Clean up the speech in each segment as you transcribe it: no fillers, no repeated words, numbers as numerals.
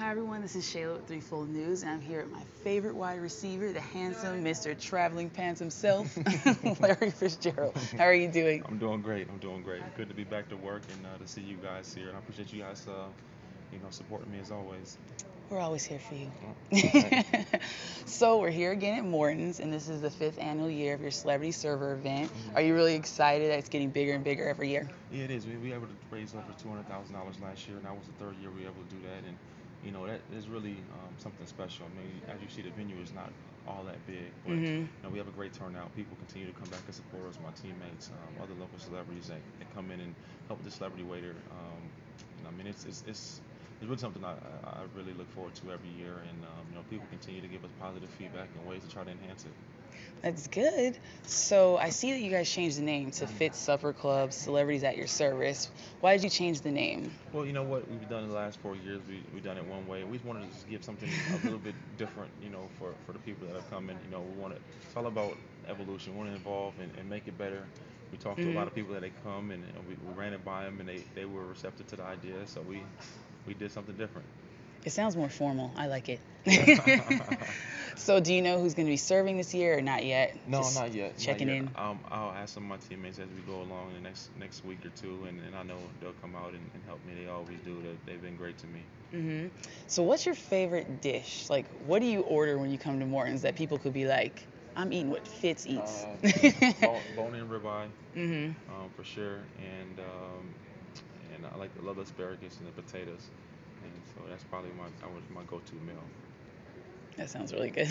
Hi everyone, this is Shayla with Threefold News, and I'm here with my favorite wide receiver, the handsome Mr. Traveling Pants himself, Larry Fitzgerald. How are you doing? I'm doing great. I'm doing great. Good to be back to work and to see you guys here. And I appreciate you guys, supporting me as always. We're always here for you. Right. So we're here again at Morton's, and this is the 5th annual year of your celebrity server event. Are you really excited that it's getting bigger and bigger every year? Yeah, it is. We were able to raise over $200,000 last year, and that was the third year we were able to do that. And that is really something special. I mean, as you see, the venue is not all that big, but we have a great turnout. People continue to come back and support us. My teammates, other local celebrities that come in and help with the celebrity waiter. I mean, it's really something I really look forward to every year, and people continue to give us positive feedback and ways to try to enhance it. That's good. So I see that you guys changed the name to Fitz Supper Club, Celebrities at Your Service. Why did you change the name? Well, you know what we've done in the last 4 years, we've done it one way. We just wanted to just give something a little bit different, for the people that have come in. It's all about evolution. We want to evolve and make it better. We talked to a lot of people that they come and we ran it by them and they were receptive to the idea. So we did something different. It sounds more formal. I like it. So do you know who's going to be serving this year or not yet? No, Just not yet. checking Not yet. in. I'll ask some of my teammates as we go along the next week or two, and I know they'll come out and help me. They always do. They've been great to me. So what's your favorite dish? Like, what do you order when you come to Morton's that people could be like, I'm eating what Fitz eats? Bone-in ribeye, hmm for sure, and love the asparagus and the potatoes, and so that's probably my go-to meal. That sounds really good.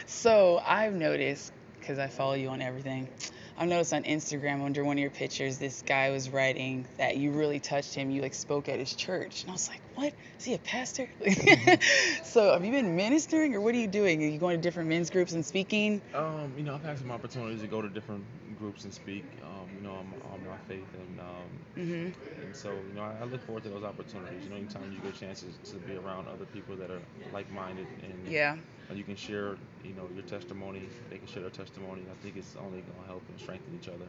So I've noticed, because I follow you on everything, I've noticed on Instagram under one of your pictures, this guy was writing that you really touched him. You like spoke at his church, and I was like, "What? Is he a pastor?" So have you been ministering, or what are you doing? Are you going to different men's groups and speaking? I've had some opportunities to go to different groups and speak. On my faith, hmm and so I look forward to those opportunities. Anytime you get chances to be around other people that are like-minded and Yeah, you can share, your testimony. They can share their testimony. I think it's only going to help and strengthen each other.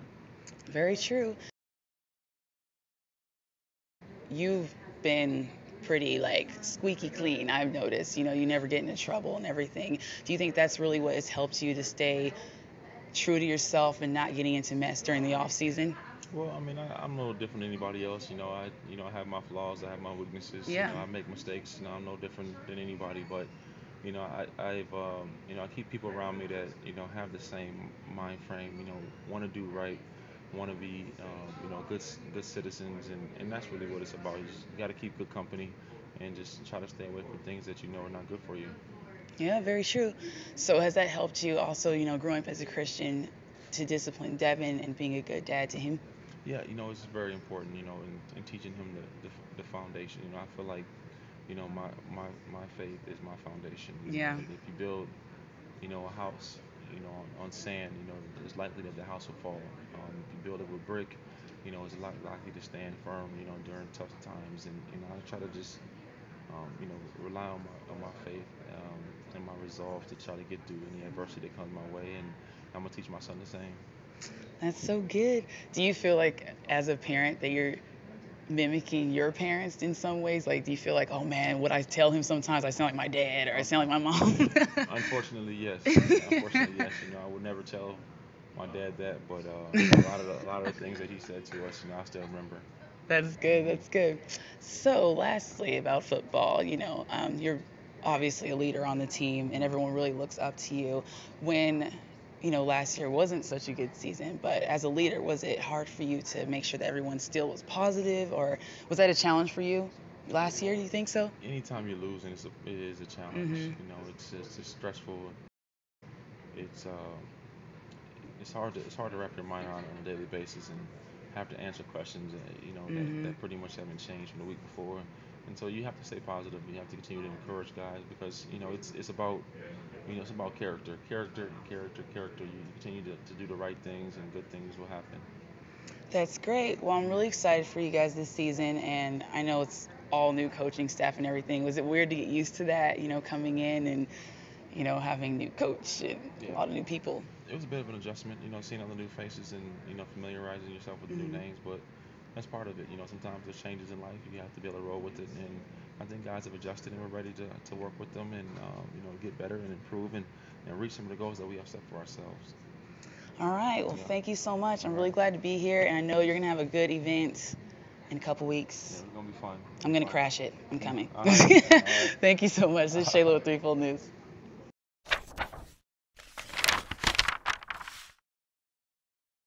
very true. You've been pretty like squeaky clean, I've noticed. You never get into trouble and everything. Do you think that's really what has helped you to stay true to yourself and not getting into mess during the off season? Well, I mean, I'm no different than anybody else. I have my flaws. I have my weaknesses. Yeah. I make mistakes. I'm no different than anybody. But, I keep people around me that, have the same mind frame. Want to do right, want to be, good citizens, and that's really what it's about. You got to keep good company, and just try to stay away from things that you know are not good for you. Yeah, very true. So has that helped you also, growing up as a Christian to discipline Devin and being a good dad to him? Yeah, it's very important, in teaching him the foundation. I feel like, my faith is my foundation. Yeah. If you build, a house, on sand, it's likely that the house will fall. If you build it with brick, it's a lot likely to stand firm, during tough times. And, I try to just, rely on my faith, and my resolve to try to get through any adversity that comes my way. And I'm gonna teach my son the same. That's so good. Do you feel like as a parent that you're mimicking your parents in some ways? Like, do you feel like, oh man, what I tell him sometimes I sound like my dad or I sound like my mom? Unfortunately, yes. Unfortunately, yes. I would never tell my dad that, but a lot of the things that he said to us, I still remember. That's good. That's good. So, lastly, about football, you're obviously a leader on the team, and everyone really looks up to you. When, last year wasn't such a good season, but as a leader, was it hard for you to make sure that everyone still was positive, or was that a challenge for you last year? Do you think so? Anytime you're losing, it is a challenge. hmm It's stressful. It's uh, it's hard to wrap your mind around it on a daily basis and have to answer questions hmm that pretty much haven't changed from the week before. And so you have to stay positive. You have to continue to encourage guys because it's about character. You continue to do the right things and good things will happen. That's great. Well, I'm really excited for you guys this season, and I know it's all new coaching staff and everything. Was it weird to get used to that, coming in and, having new coach and a Yeah, lot of new people? it was a bit of an adjustment, seeing all the new faces and familiarizing yourself with the new hmm names. But that's part of it. Sometimes there's changes in life. You have to be able to roll with it. And I think guys have adjusted and we're ready to work with them and get better and improve and reach some of the goals that we have set for ourselves. All right. Well, Yeah. thank you so much. I'm All really right. glad to be here, and I know you're gonna have a good event in a couple Yeah, weeks. it's gonna be fun. I'm gonna crash it. I'm coming. All right. All right. Thank you so much. This is Shayla with Threefold News.